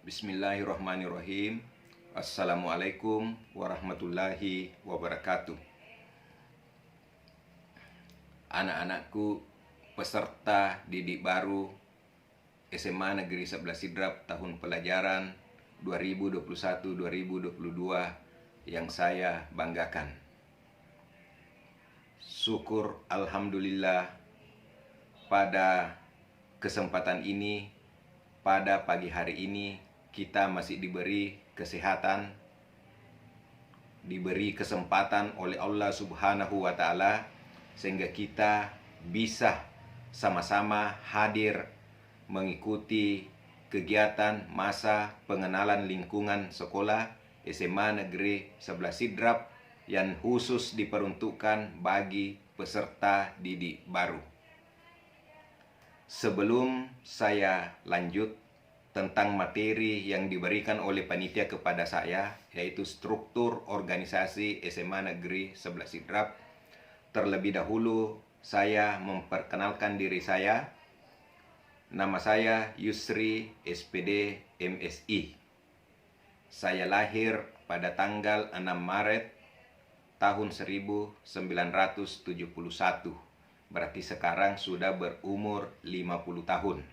Bismillahirrahmanirrahim. Assalamualaikum warahmatullahi wabarakatuh. Anak-anakku peserta didik baru SMA Negeri 11 Sidrap tahun pelajaran 2021-2022 yang saya banggakan. Syukur alhamdulillah pada kesempatan ini, pada pagi hari ini kita masih diberi kesehatan, diberi kesempatan oleh Allah Subhanahu wa Ta'ala, sehingga kita bisa sama-sama hadir mengikuti kegiatan masa pengenalan lingkungan sekolah SMA Negeri 11 Sidrap yang khusus diperuntukkan bagi peserta didik baru. Sebelum saya lanjut tentang materi yang diberikan oleh panitia kepada saya, yaitu struktur organisasi SMA Negeri 11 Sidrap, terlebih dahulu saya memperkenalkan diri saya. Nama saya Yusri SPD MSI. Saya lahir pada tanggal 6 Maret tahun 1971. Berarti sekarang sudah berumur 50 tahun.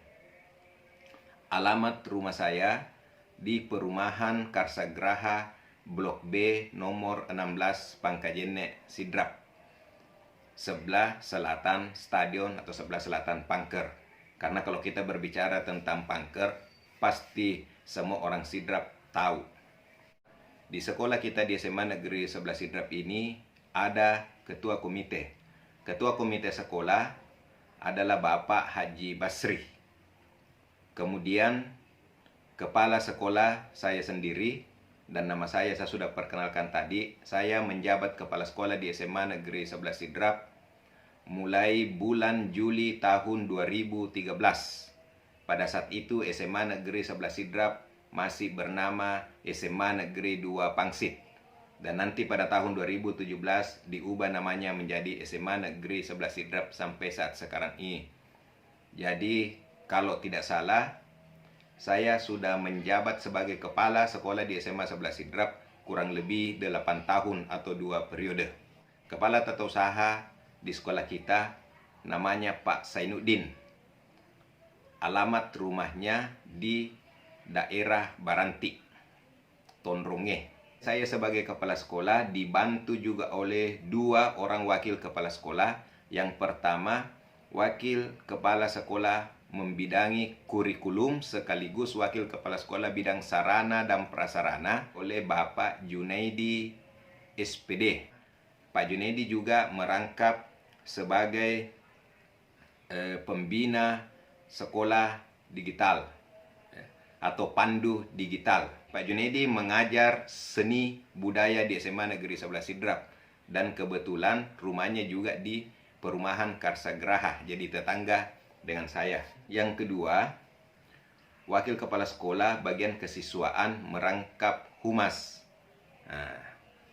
Alamat rumah saya di Perumahan Karsagraha Blok B nomor 16 Pangkajene Sidrap, sebelah selatan stadion atau sebelah selatan Pangker. Karena kalau kita berbicara tentang Pangker, pasti semua orang Sidrap tahu. Di sekolah kita di SMA Negeri 11 Sidrap ini ada ketua komite. Ketua komite sekolah adalah Bapak Haji Basri. Kemudian kepala sekolah saya sendiri, dan nama saya sudah perkenalkan tadi. Saya menjabat kepala sekolah di SMA Negeri 11 Sidrap mulai bulan Juli tahun 2013. Pada saat itu SMA Negeri 11 Sidrap masih bernama SMA Negeri 2 Pangsit. Dan nanti pada tahun 2017 diubah namanya menjadi SMA Negeri 11 Sidrap sampai saat sekarang ini. Jadi kalau tidak salah, saya sudah menjabat sebagai kepala sekolah di SMA 11 Sidrap kurang lebih 8 tahun atau 2 periode. Kepala tata usaha di sekolah kita namanya Pak Sainuddin. Alamat rumahnya di daerah Baranti, Tondronge. Saya sebagai kepala sekolah dibantu juga oleh 2 orang wakil kepala sekolah. Yang pertama, wakil kepala sekolah membidangi kurikulum sekaligus wakil kepala sekolah bidang sarana dan prasarana oleh Bapak Junaidi SPD. Pak Junaidi juga merangkap sebagai pembina sekolah digital atau pandu digital. Pak Junaidi mengajar seni budaya di SMA Negeri 11 Sidrap, dan kebetulan rumahnya juga di Perumahan Karsagraha, jadi tetangga dengan saya. Yang kedua, wakil kepala sekolah bagian kesiswaan merangkap humas.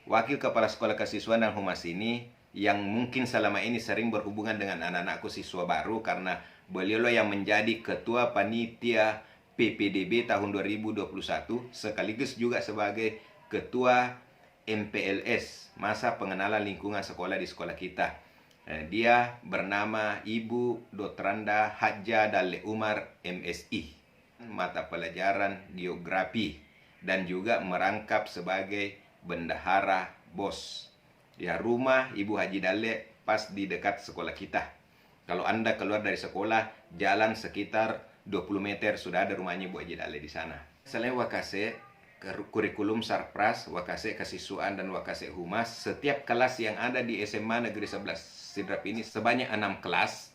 Wakil kepala sekolah kesiswaan dan humas ini yang mungkin selama ini sering berhubungan dengan anak-anakku siswa baru, karena beliau yang menjadi ketua panitia PPDB tahun 2021 sekaligus juga sebagai ketua MPLS, masa pengenalan lingkungan sekolah di sekolah kita. Dia bernama Ibu Dotranda Hadja Dalle Umar MSI, mata pelajaran geografi, dan juga merangkap sebagai bendahara BOS. Ya, rumah Ibu Haji Dalle pas di dekat sekolah kita. Kalau Anda keluar dari sekolah, jalan sekitar 20 meter sudah ada rumahnya Ibu Haji Dalle di sana. Selain Wakase kurikulum Sarpras, Wakase kesiswaan dan Wakase humas, setiap kelas yang ada di SMA Negeri 11 Sidrap ini sebanyak 6 kelas,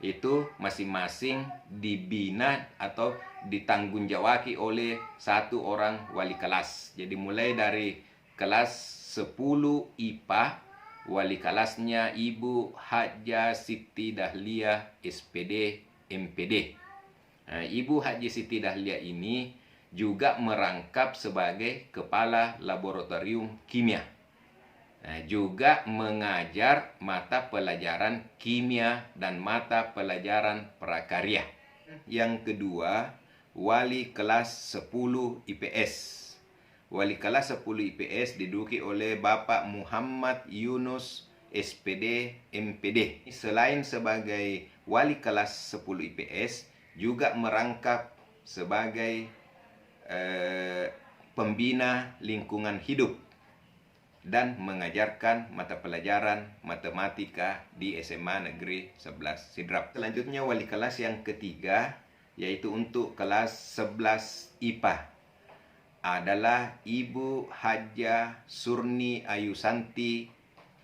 itu masing-masing dibina atau ditanggungjawabkan oleh 1 orang wali kelas. Jadi mulai dari kelas 10 IPA, wali kelasnya Ibu Haja Siti Dahlia SPD MPD. Ibu Haji Siti Dahlia ini juga merangkap sebagai kepala laboratorium kimia. Juga mengajar mata pelajaran kimia dan mata pelajaran prakarya. Yang kedua, wali kelas 10 IPS. Wali kelas 10 IPS diduduki oleh Bapak Muhammad Yunus SPD MPD. Selain sebagai wali kelas 10 IPS, juga merangkap sebagai pembina lingkungan hidup dan mengajarkan mata pelajaran matematika di SMA Negeri 11 Sidrap. Selanjutnya wali kelas yang ketiga, yaitu untuk kelas 11 IPA, adalah Ibu Hajah Surni Ayusanti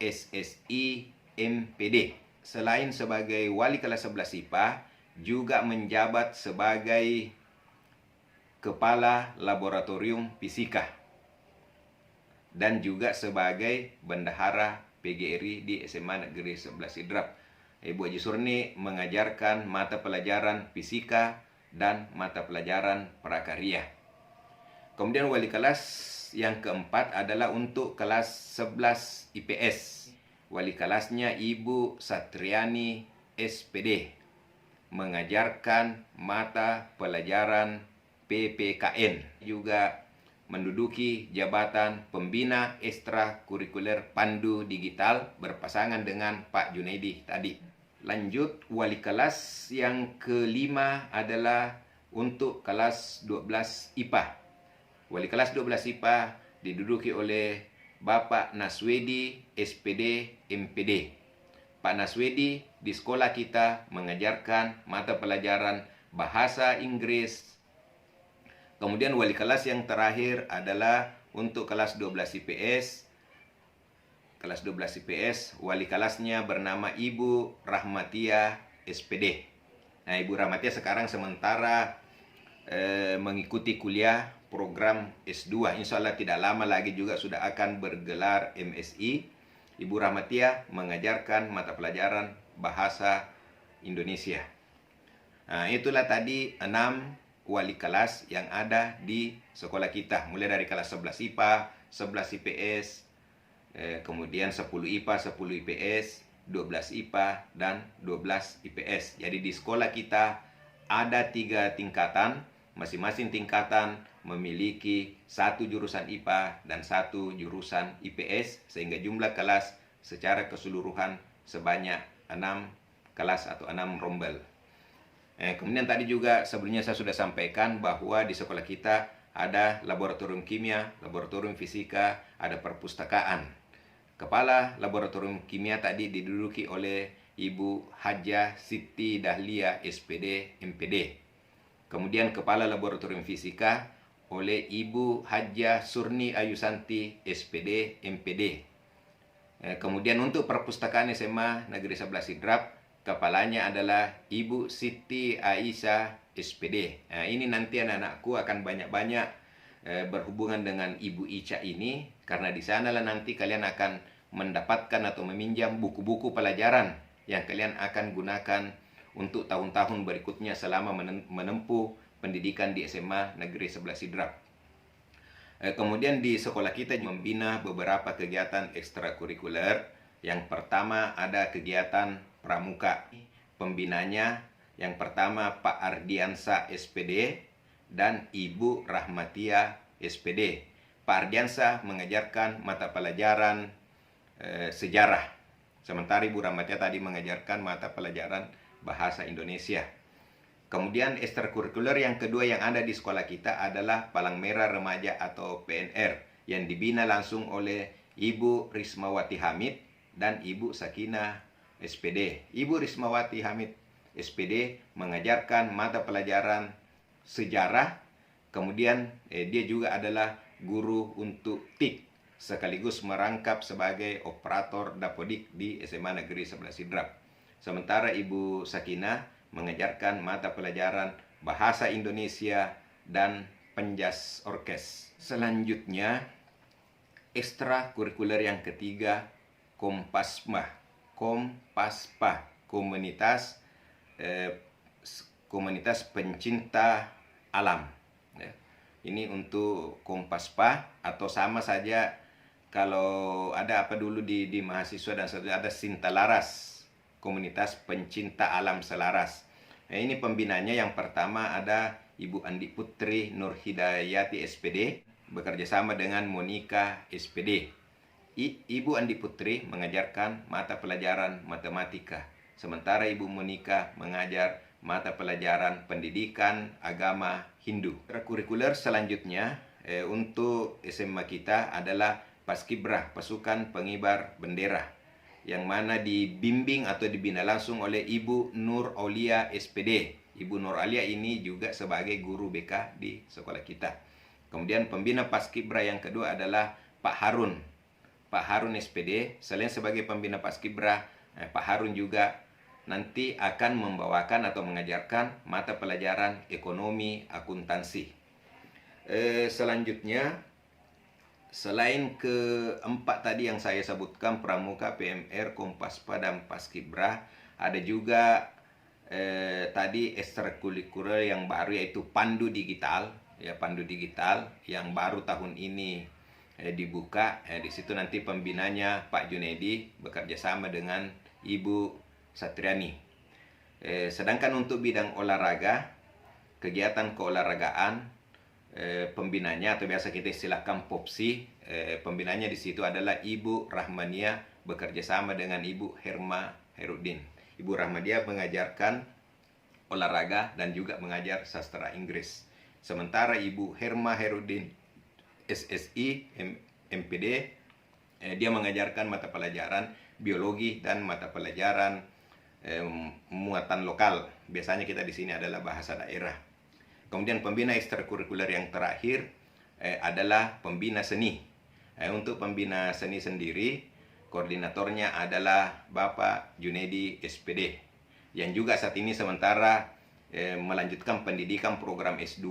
SSI MPD. Selain sebagai wali kelas 11 IPA, juga menjabat sebagai Kepala Laboratorium Fisika dan juga sebagai Bendahara PGRI di SMA Negeri 11 Sidrap. Ibu Haji Surni mengajarkan mata pelajaran fisika dan mata pelajaran prakarya. Kemudian wali kelas yang keempat adalah untuk kelas 11 IPS. Wali kelasnya Ibu Satriani SPD, mengajarkan mata pelajaran PPKN, juga menduduki jabatan pembina ekstrakurikuler Pandu Digital berpasangan dengan Pak Junaidi tadi. Lanjut, wali kelas yang kelima adalah untuk kelas 12 IPA. Wali kelas 12 IPA diduduki oleh Bapak Naswedi SPD MPD. Pak Naswedi di sekolah kita mengajarkan mata pelajaran bahasa Inggris. Kemudian wali kelas yang terakhir adalah untuk kelas 12 IPS. Kelas 12 IPS, wali kelasnya bernama Ibu Rahmatia SPD. Nah, Ibu Rahmatia sekarang sementara mengikuti kuliah program S2. Insya Allah tidak lama lagi juga sudah akan bergelar MSI. Ibu Rahmatia mengajarkan mata pelajaran bahasa Indonesia. Nah, itulah tadi 6 wali kelas yang ada di sekolah kita, mulai dari kelas 11 IPA, 11 IPS, kemudian 10 IPA, 10 IPS, 12 IPA, dan 12 IPS. Jadi di sekolah kita ada 3 tingkatan, masing-masing tingkatan memiliki 1 jurusan IPA dan 1 jurusan IPS, sehingga jumlah kelas secara keseluruhan sebanyak 6 kelas atau 6 rombel. Kemudian tadi juga sebelumnya saya sudah sampaikan bahwa di sekolah kita ada laboratorium kimia, laboratorium fisika, ada perpustakaan. Kepala laboratorium kimia tadi diduduki oleh Ibu Hajah Siti Dahlia SPD MPD. Kemudian kepala laboratorium fisika oleh Ibu Hajah Surni Ayusanti SPD MPD. Kemudian untuk perpustakaan SMA Negeri 11 Sidrap, kepalanya adalah Ibu Siti Aisyah SPD. Nah, ini nanti anak-anakku akan banyak-banyak berhubungan dengan Ibu Ica ini, karena di sanalah nanti kalian akan mendapatkan atau meminjam buku-buku pelajaran yang kalian akan gunakan untuk tahun-tahun berikutnya selama menempuh pendidikan di SMA Negeri 11 Sidrap. Kemudian di sekolah kita membina beberapa kegiatan ekstrakurikuler. Yang pertama ada kegiatan pramuka. Pembinanya yang pertama Pak Ardiansa SPD dan Ibu Rahmatia SPD. Pak Ardiansa mengajarkan mata pelajaran sejarah, sementara Ibu Rahmatia tadi mengajarkan mata pelajaran bahasa Indonesia. Kemudian ekstrakurikuler yang kedua yang ada di sekolah kita adalah Palang Merah Remaja atau PNR, yang dibina langsung oleh Ibu Rismawati Hamid dan Ibu Sakinah SPD. Ibu Rismawati Hamid SPD mengajarkan mata pelajaran sejarah, kemudian dia juga adalah guru untuk TIK, sekaligus merangkap sebagai operator dapodik di SMA Negeri 11 Sidrap. Sementara Ibu Sakinah mengajarkan mata pelajaran bahasa Indonesia dan penjas orkes. Selanjutnya, ekstrakurikuler yang ketiga, Kompaspa, komunitas pencinta alam. Ini untuk Kompaspa, atau sama saja kalau ada apa dulu di mahasiswa dan ada Sintalaras, komunitas pencinta alam selaras. Ini pembinanya yang pertama ada Ibu Andi Putri Nur Hidayati SPD bekerja sama dengan Monica SPD. Ibu Andi Putri mengajarkan mata pelajaran matematika, sementara Ibu Monica mengajar mata pelajaran pendidikan agama Hindu. Kurikuler selanjutnya untuk SMA kita adalah Paskibrah, Pasukan Pengibar Bendera, yang mana dibimbing atau dibina langsung oleh Ibu Nur Aulia SPD. Ibu Nur Aulia ini juga sebagai guru BK di sekolah kita. Kemudian pembina Paskibrah yang kedua adalah Pak Harun. Pak Harun SPD, selain sebagai pembina Paskibrah, Pak Harun juga nanti akan membawakan atau mengajarkan mata pelajaran ekonomi akuntansi. Selanjutnya, selain keempat tadi yang saya sebutkan, Pramuka, PMR, Kompaspa, dan Paskibrah, ada juga tadi ekstrakurikuler yang baru, yaitu Pandu Digital, ya, Pandu Digital yang baru tahun ini dibuka. Di situ nanti pembinanya Pak Junedi bekerja sama dengan Ibu Satriani. Sedangkan untuk bidang olahraga, kegiatan keolahragaan, pembinanya atau biasa kita istilahkan Popsi, pembinanya di situ adalah Ibu Rahmania bekerja sama dengan Ibu Herma Herudin. Ibu Rahmania mengajarkan olahraga dan juga mengajar sastra Inggris. Sementara Ibu Herma Herudin SSI MPD, dia mengajarkan mata pelajaran biologi dan mata pelajaran muatan lokal. Biasanya kita di sini adalah bahasa daerah. Kemudian pembina ekstrakurikuler yang terakhir adalah pembina seni. Untuk pembina seni sendiri, koordinatornya adalah Bapak Junedi SPD, yang juga saat ini sementara melanjutkan pendidikan program S2,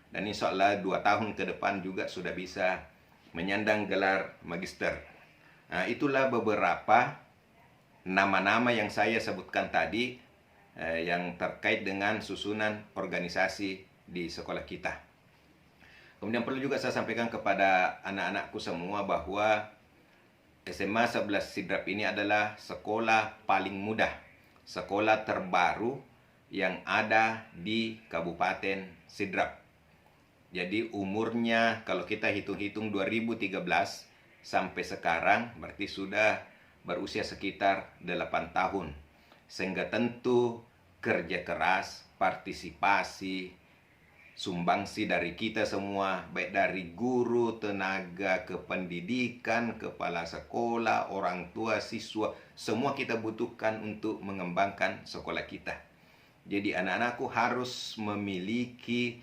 dan insya Allah 2 tahun ke depan juga sudah bisa menyandang gelar magister. Nah, itulah beberapa nama-nama yang saya sebutkan tadi yang terkait dengan susunan organisasi di sekolah kita. Kemudian perlu juga saya sampaikan kepada anak-anakku semua bahwa SMA 11 Sidrap ini adalah sekolah paling mudah, sekolah terbaru yang ada di Kabupaten Sidrap. Jadi umurnya kalau kita hitung-hitung 2013 sampai sekarang berarti sudah berusia sekitar 8 tahun. Sehingga tentu kerja keras, partisipasi, sumbangsi dari kita semua, baik dari guru, tenaga kependidikan, kepala sekolah, orang tua, siswa, semua kita butuhkan untuk mengembangkan sekolah kita. Jadi anak-anakku harus memiliki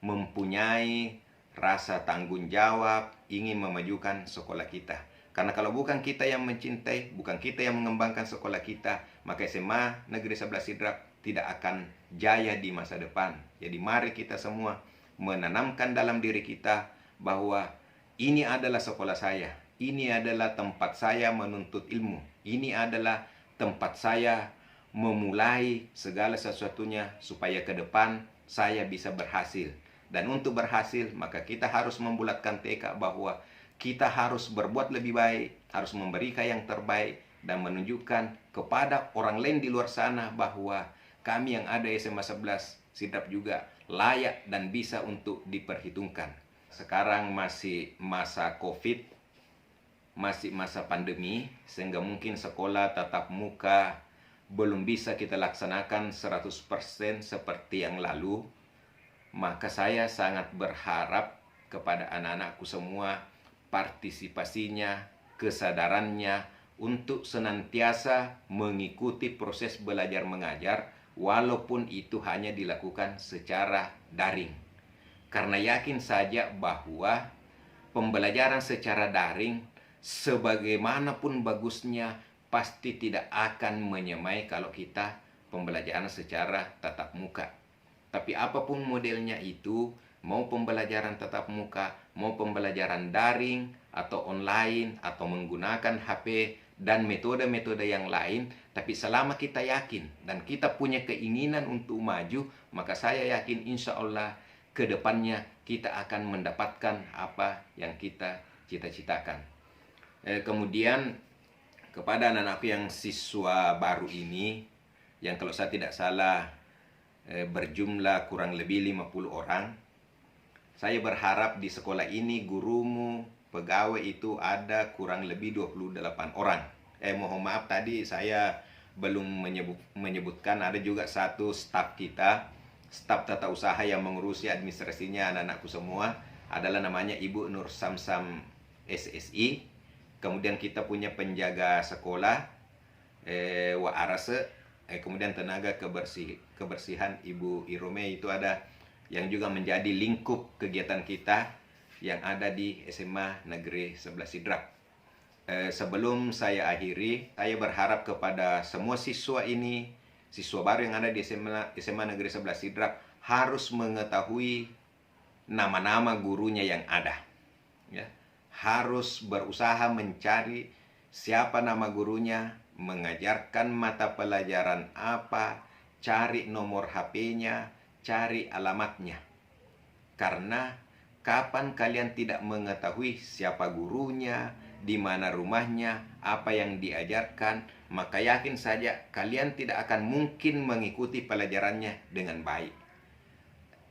mempunyai rasa tanggung jawab, ingin memajukan sekolah kita. Karena kalau bukan kita yang mencintai, bukan kita yang mengembangkan sekolah kita, maka SMA Negeri 11 Sidrap tidak akan jaya di masa depan. Jadi mari kita semua menanamkan dalam diri kita bahwa ini adalah sekolah saya, ini adalah tempat saya menuntut ilmu, ini adalah tempat saya memulai segala sesuatunya supaya ke depan saya bisa berhasil. Dan untuk berhasil, maka kita harus membulatkan tekad bahwa kita harus berbuat lebih baik, harus memberikan yang terbaik, dan menunjukkan kepada orang lain di luar sana bahwa kami yang ada SMA 11 Sidrap juga layak dan bisa untuk diperhitungkan. Sekarang masih masa COVID, masih masa pandemi, sehingga mungkin sekolah tatap muka belum bisa kita laksanakan 100% seperti yang lalu. Maka saya sangat berharap kepada anak-anakku semua, partisipasinya, kesadarannya untuk senantiasa mengikuti proses belajar mengajar, walaupun itu hanya dilakukan secara daring. Karena yakin saja bahwa pembelajaran secara daring, sebagaimanapun bagusnya, pasti tidak akan menyamai kalau kita pembelajaran secara tatap muka. Tapi apapun modelnya itu, mau pembelajaran tatap muka, mau pembelajaran daring, atau online, atau menggunakan HP, dan metode-metode yang lain, tapi selama kita yakin, dan kita punya keinginan untuk maju, maka saya yakin insya Allah ke depannya kita akan mendapatkan apa yang kita cita-citakan. Kemudian, kepada anak-anakku yang siswa baru ini, yang kalau saya tidak salah berjumlah kurang lebih 50 orang. Saya berharap di sekolah ini gurumu, pegawai itu ada kurang lebih 28 orang. Mohon maaf tadi saya belum menyebutkan ada juga satu staf kita, staf tata usaha yang mengurusi administrasinya anak-anakku semua adalah namanya Ibu Nur Samsam SSI. Kemudian kita punya penjaga sekolah Wa Arase, kemudian tenaga kebersihan Ibu Irome itu ada, yang juga menjadi lingkup kegiatan kita yang ada di SMA Negeri 11 Sidrap. Sebelum saya akhiri, saya berharap kepada semua siswa ini, siswa baru yang ada di SMA Negeri 11 Sidrap, harus mengetahui nama-nama gurunya yang ada. Ya. Harus berusaha mencari siapa nama gurunya, mengajarkan mata pelajaran apa, cari nomor HP-nya, cari alamatnya. Karena kapan kalian tidak mengetahui siapa gurunya, di mana rumahnya, apa yang diajarkan, maka yakin saja kalian tidak akan mungkin mengikuti pelajarannya dengan baik.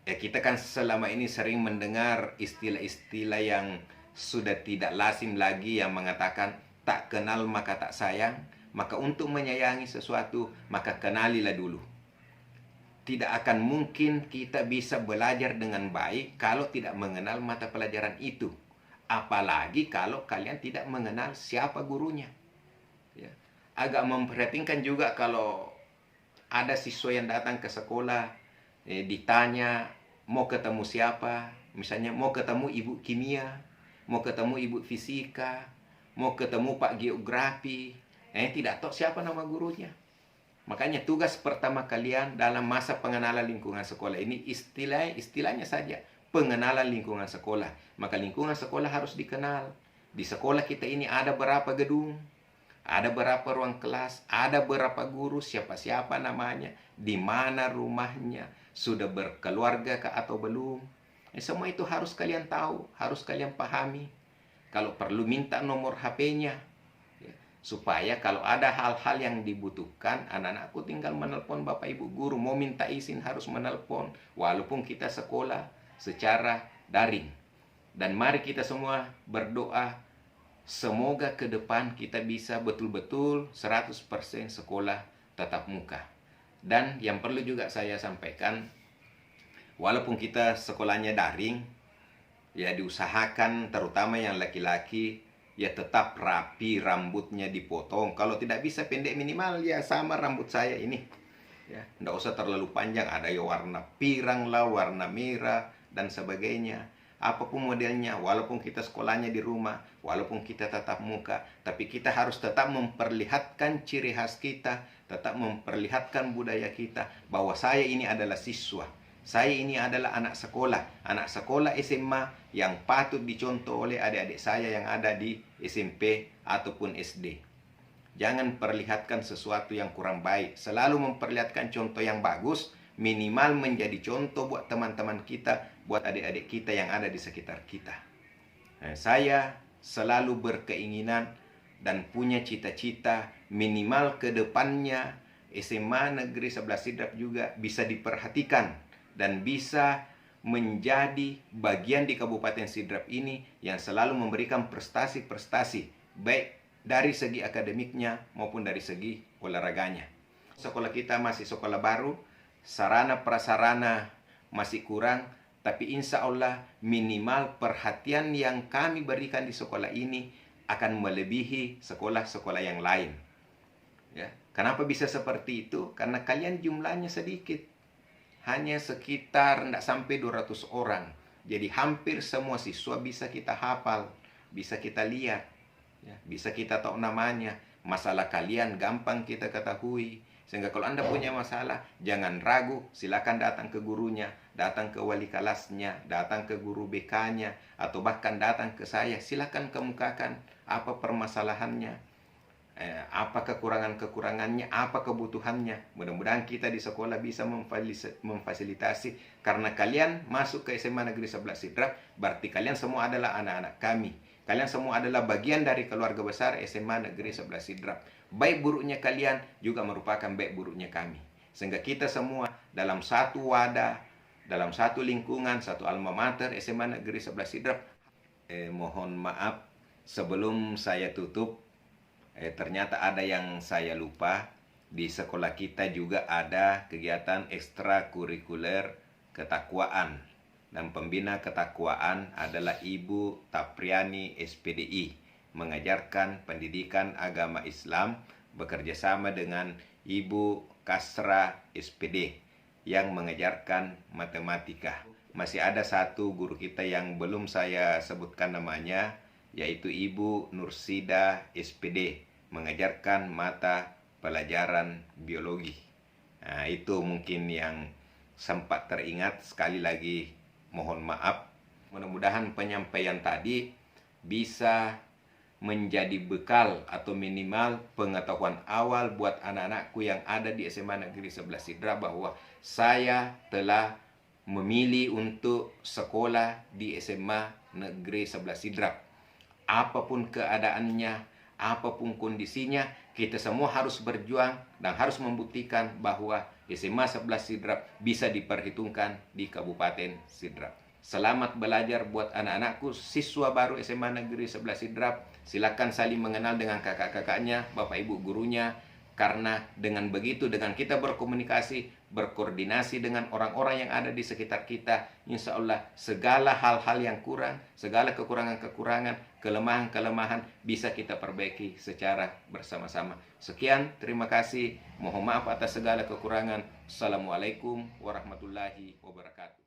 Kita kan selama ini sering mendengar istilah-istilah yang sudah tidak lazim lagi, yang mengatakan tak kenal maka tak sayang. Maka untuk menyayangi sesuatu, maka kenalilah dulu. Tidak akan mungkin kita bisa belajar dengan baik kalau tidak mengenal mata pelajaran itu. Apalagi kalau kalian tidak mengenal siapa gurunya. Ya. Agak memprihatinkan juga kalau ada siswa yang datang ke sekolah, ditanya mau ketemu siapa. Misalnya mau ketemu ibu kimia, mau ketemu ibu fisika, mau ketemu pak geografi. Tidak tahu siapa nama gurunya. Makanya tugas pertama kalian dalam masa pengenalan lingkungan sekolah ini istilahnya saja pengenalan lingkungan sekolah. Maka lingkungan sekolah harus dikenal. Di sekolah kita ini ada berapa gedung, ada berapa ruang kelas, ada berapa guru, siapa-siapa namanya, di mana rumahnya, sudah berkeluarga atau belum. Semua itu harus kalian tahu, harus kalian pahami. Kalau perlu minta nomor HP-nya. Supaya kalau ada hal-hal yang dibutuhkan, anak-anakku tinggal menelpon Bapak Ibu Guru. Mau minta izin harus menelpon, walaupun kita sekolah secara daring. Dan mari kita semua berdoa, semoga ke depan kita bisa betul-betul 100% sekolah tatap muka. Dan yang perlu juga saya sampaikan, walaupun kita sekolahnya daring, ya diusahakan terutama yang laki-laki, ya tetap rapi, rambutnya dipotong. Kalau tidak bisa pendek, minimal ya sama rambut saya ini. Ya, tidak usah terlalu panjang. Ada ya warna pirang lah, warna merah dan sebagainya. Apapun modelnya, walaupun kita sekolahnya di rumah, walaupun kita tatap muka, tapi kita harus tetap memperlihatkan ciri khas kita, tetap memperlihatkan budaya kita, bahwa saya ini adalah siswa. Saya ini adalah anak sekolah SMA yang patut dicontoh oleh adik-adik saya yang ada di SMP ataupun SD. Jangan perlihatkan sesuatu yang kurang baik. Selalu memperlihatkan contoh yang bagus, minimal menjadi contoh buat teman-teman kita, buat adik-adik kita yang ada di sekitar kita. Saya selalu berkeinginan dan punya cita-cita minimal ke depannya SMA Negeri 11 Sidrap juga bisa diperhatikan dan bisa menjadi bagian di Kabupaten Sidrap ini yang selalu memberikan prestasi-prestasi, baik dari segi akademiknya maupun dari segi olahraganya. Sekolah kita masih sekolah baru, sarana prasarana masih kurang, tapi insya Allah minimal perhatian yang kami berikan di sekolah ini akan melebihi sekolah-sekolah yang lain. Ya. Kenapa bisa seperti itu? Karena kalian jumlahnya sedikit. Hanya sekitar tidak sampai 200 orang. Jadi hampir semua siswa bisa kita hafal, bisa kita lihat, ya, bisa kita tahu namanya. Masalah kalian gampang kita ketahui. Sehingga kalau Anda punya masalah, jangan ragu, silakan datang ke gurunya, datang ke wali kelasnya, datang ke guru BK-nya, atau bahkan datang ke saya. Silakan kemukakan apa permasalahannya, apa kekurangannya, apa kebutuhannya. Mudah-mudahan kita di sekolah bisa memfasilitasi. Karena kalian masuk ke SMA Negeri 11 Sidrap, berarti kalian semua adalah anak-anak kami. Kalian semua adalah bagian dari keluarga besar SMA Negeri 11 Sidrap. Baik buruknya kalian juga merupakan baik buruknya kami. Sehingga kita semua dalam satu wadah, dalam satu lingkungan, satu alma mater SMA Negeri 11 Sidrap. Mohon maaf sebelum saya tutup, ternyata ada yang saya lupa. Di sekolah kita juga ada kegiatan ekstrakurikuler ketakwaan, dan pembina ketakwaan adalah Ibu Tapriani SPDI, mengajarkan pendidikan agama Islam bekerja sama dengan Ibu Kasra SPD yang mengajarkan matematika. Masih ada satu guru kita yang belum saya sebutkan namanya, yaitu Ibu Nursida SPD, mengajarkan mata pelajaran biologi. Nah, itu mungkin yang sempat teringat. Sekali lagi mohon maaf. Mudah-mudahan penyampaian tadi bisa menjadi bekal atau minimal pengetahuan awal buat anak-anakku yang ada di SMA Negeri 11 Sidrap, bahwa saya telah memilih untuk sekolah di SMA Negeri 11 Sidrap. Apapun keadaannya, apapun kondisinya, kita semua harus berjuang dan harus membuktikan bahwa SMA 11 Sidrap bisa diperhitungkan di Kabupaten Sidrap. Selamat belajar buat anak-anakku, siswa baru SMA Negeri 11 Sidrap. Silakan saling mengenal dengan kakak-kakaknya, bapak ibu gurunya. Karena dengan begitu, dengan kita berkomunikasi, berkoordinasi dengan orang-orang yang ada di sekitar kita, insya Allah segala hal-hal yang kurang, segala kekurangan-kekurangan, kelemahan-kelemahan bisa kita perbaiki secara bersama-sama. Sekian, terima kasih. Mohon maaf atas segala kekurangan. Assalamualaikum warahmatullahi wabarakatuh.